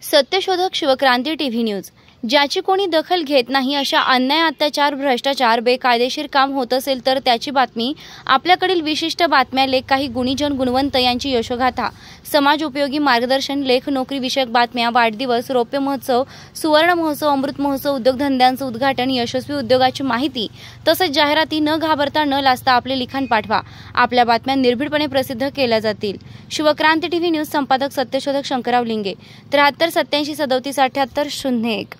सत्यशोधक Shivkranti TV news. ज्याची कोणी दखल घेत नाही अशा अन्याय, अत्याचार, भ्रष्टाचार, बेकायदेशीर काम होत असेल तर त्याची बातमी, आपल्याकडील विशिष्ट बातम्या, लेख, काही गुणीजन गुणवंत यांची यशोगाथा, समाज उपयोगी मार्गदर्शन, लेख, नोकरी विषयक बातम्या, वाढदिवस, रौप्य महोत्सव, सुवर्ण महोत्सव, अमृत महोत्सव, उद्योगधंद्यांचं उद्घाटन, यशस्वी उद्योगाची माहिती तसंच जाहिराती न घाबरता न लाजता आपले लिखाण पाठवा। आपल्या बातम्या निर्भीडपणे प्रसिद्ध केल्या जातील। शिवक्रांती टीव्ही न्यूज संपादक सत्यशोधक शंकरराव लिंगे 73 87 37 78 01।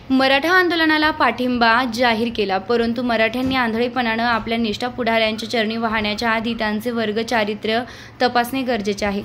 मराठा आंदोलनाला पाठिंबा जाहीर केला, परंतु मराठ्यांनी आंधळेपणानं आपल्या निष्ठा पुढाऱ्यांच्या चरणी वाहण्याच्या आधी त्यांचे वर्ग चारित्र्य तपासणे गरजेचे आहे।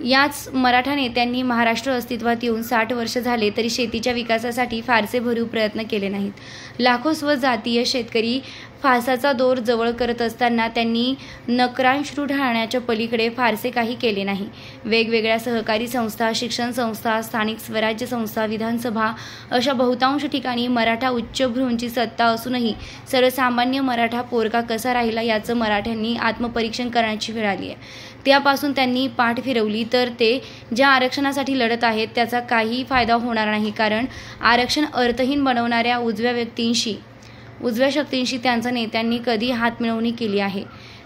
याच मराठा नेत्यांनी महाराष्ट्र अस्तित्वात येऊन 60 वर्ष झाले तरी शेतीच्या विकासासाठी फारसे भरीव प्रयत्न केले नाहीत। लाखो स्वजातीय शेतकरी फासाचा दोर जवळ करत असताना त्यांनी नक्रांश्रू ढाळण्याच्या पलीकडे फारसे काही केले नाही। वेगवेगळ्या सहकारी संस्था, शिक्षण संस्था, स्थानिक स्वराज्य संस्था, विधानसभा अशा बहुतांश ठिकाणी मराठा उच्चभ्रूंची सत्ता असूनही सर्वसामान्य मराठा पोरका कसा राहिला याचं मराठ्यांनी आत्मपरीक्षण करण्याची वेळ आली आहे। त्यापासून त्यांनी पाठ फिरवली तर ते ज्या आरक्षणासाठी लढत आहेत त्याचा काही फायदा होणार नाही, कारण आरक्षण अर्थहीन बनवणाऱ्या उजव्या शक्तींशी त्यांच्या नेत्यांनी कधी हातमिळवणी केली आहे।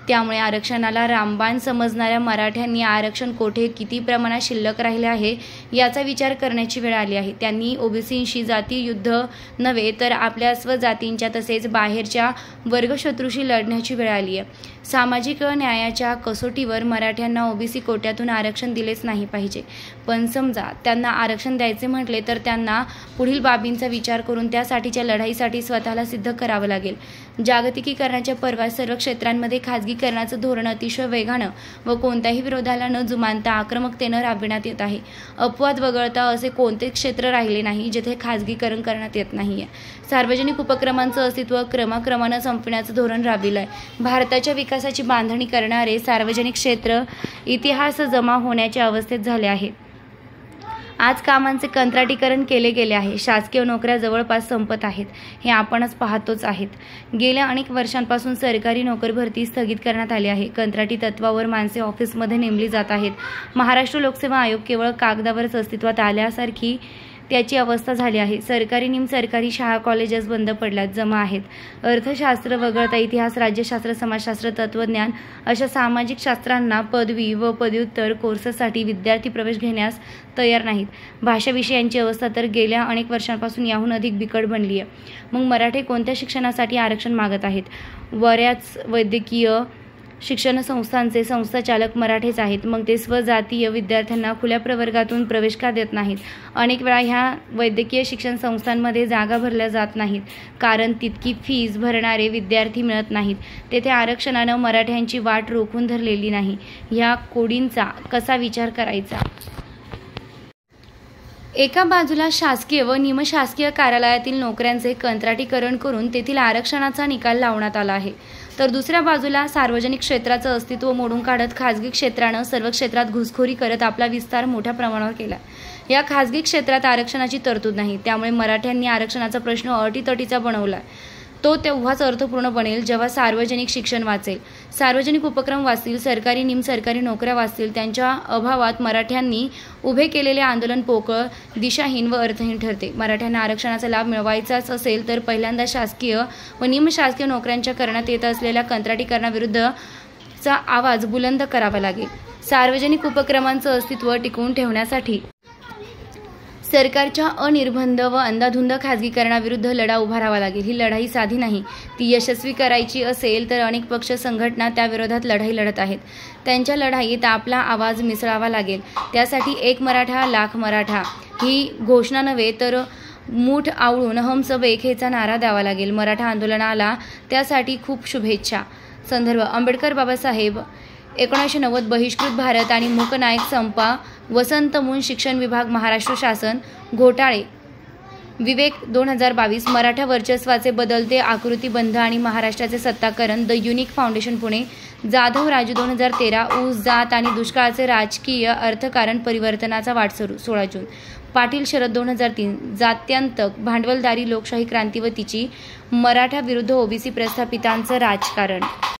त्यामुळे आरक्षणाला रामबाण समजणाऱ्या मराठ्यांनी आरक्षण कोठे किती प्रमाणात शिल्लक राहिले आहे याचा विचार करण्याची वेळ आली आहे। त्यांनी ओबीसींशी जाती युद्ध नव्हे तर आपल्या स्वजातींच्या तसेच बाहेरच्या वर्गशत्रूशी लढण्याची वेळ आली आहे। सामाजिक न्यायाच्या कसोटीवर मराठ्यांना ओबीसी कोट्यातून आरक्षण दिलेच नाही पाहिजे, पण समजा त्यांना आरक्षण द्यायचे म्हटले तर त्यांना पुढील बाबींचा विचार करून त्यासाठीच्या लढाईसाठी स्वतःला सिद्ध करावं लागेल। जागतिकीकरणाच्या पर्वात सर्व क्षेत्रांमध्ये खाजगीकरणाचं धोरण अतिशय वेगानं व कोणत्याही विरोधाला न जुमानता आक्रमकतेनं राबविण्यात येत आहे। अपवाद वगळता असे कोणतेच क्षेत्र राहिले नाही जिथे खाजगीकरण करण्यात येत नाहीये। सार्वजनिक उपक्रमांचं अस्तित्व क्रमाक्रमानं संपण्याचं धोरण राबविलं आहे। भारताच्या विकासाची बांधणी करणारे सार्वजनिक क्षेत्र इतिहास जमा होण्याच्या अवस्थेत झाले आहे। आज कामांचे कंत्राटीकरण केले गेले आहे। शासकीय नोकऱ्या जवळपास संपत आहेत, हे आपणच पाहतोच आहेत। गेल्या अनेक वर्षांपासून सरकारी नोकर भरती स्थगित करण्यात आली आहे। कंत्राटी तत्वावर माणसे ऑफिसमध्ये नेमली जात आहेत। महाराष्ट्र लोकसेवा आयोग केवळ कागदावरच अस्तित्वात आल्यासारखी त्याची अवस्था झाली आहे। सरकारी निमसरकारी शाळा कॉलेजेस बंद पडल्यात, जमा आहेत। अर्थशास्त्र वगळता इतिहास, राज्यशास्त्र, समाजशास्त्र, तत्वज्ञान अशा सामाजिक शास्त्रांना पदवी व पदव्युत्तर कोर्ससाठी विद्यार्थी प्रवेश घेण्यास तयार नाहीत। भाषा विषयांची अवस्था तर गेल्या अनेक वर्षांपासून याहून अधिक बिकट बनली आहे। मग मराठे कोणत्या शिक्षणासाठी आरक्षण मागत आहेत? बऱ्याच वैद्यकीय शिक्षण संस्थांचे संस्थाचालक मराठेच आहेत, मग ते स्वजातीय विद्यार्थ्यांना खुल्या प्रवर्गातून प्रवेश का देत नाहीत? अनेक वेळा ह्या वैद्यकीय शिक्षण संस्थांमध्ये जागा भरल्या जात नाहीत, कारण तितकी फीस भरणारे विद्यार्थी मिळत नाहीत। तेथे आरक्षणानं मराठ्यांची वाट रोखून धरलेली नाही। ह्या कोडींचा कसा विचार करायचा? एका बाजूला शासकीय व निमशासकीय कार्यालयातील नोकऱ्यांचे कंत्राटीकरण करून तेथील आरक्षणाचा निकाल लावण्यात आला आहे, तर दुसऱ्या बाजूला सार्वजनिक क्षेत्राचं अस्तित्व मोडून काढत खाजगी क्षेत्रानं सर्व क्षेत्रात घुसखोरी करत आपला विस्तार मोठ्या प्रमाणावर केला। या खाजगी क्षेत्रात आरक्षणाची तरतूद नाही, त्यामुळे मराठ्यांनी आरक्षणाचा प्रश्न अटीतटीचा बनवला। तो तेव्हाच अर्थपूर्ण बनेल जेव्हा सार्वजनिक शिक्षण वाचेल, सार्वजनिक उपक्रम वाचतील, सरकारी निमसरकारी नोकऱ्या वाचतील। त्यांच्या अभावात मराठ्यांनी उभे केलेले आंदोलन पोकळ, दिशाहीन व अर्थहीन ठरते। मराठ्यांना आरक्षणाचा लाभ मिळवायचाच असेल तर पहिल्यांदा शासकीय व निमशासकीय नोकऱ्यांच्या करण्यात येत असलेल्या कंत्राटीकरणाविरुद्धचा आवाज बुलंद करावा लागेल। सार्वजनिक उपक्रमांचं अस्तित्व टिकवून ठेवण्यासाठी सरकारच्या अनिर्बंध व अंधाधुंद खाजगीकरणाविरुद्ध लढा उभारावा लागेल। ही लढाई साधी नाही, ती यशस्वी करायची असेल तर अनेक पक्ष संघटना त्या विरोधात लढाई लढत आहेत। त्यांच्या लढाईत आपला आवाज मिसळावा लागेल। त्यासाठी एक मराठा लाख मराठा ही घोषणा नव्हे तर मूठ आवळून हम सब एक हेचा नारा द्यावा लागेल। मराठा आंदोलनाला त्यासाठी खूप शुभेच्छा। संदर्भ आंबेडकर बाबासाहेब 1990 बहिष्कृत भारत आणि मूकनायक संपा वसंत मून शिक्षण विभाग महाराष्ट्र शासन घोटाळे विवेक 2022 मराठा वर्चस्वाचे बदलते आकृतीबंध आणि महाराष्ट्राचे सत्ताकरण the Unique Foundation Pune Jadhav Raju 2013 ऊस जात आणि दुष्काळाचे राजकीय अर्थकारण परिवर्तनाचा वाटसरू 16 जून पाटील शरद 2003 जात्यांतक भांडवलदारी लोकशाही क्रांती व तिची मराठा विरुद्ध ओबीसी प्रस्थापितांचं राजकारण।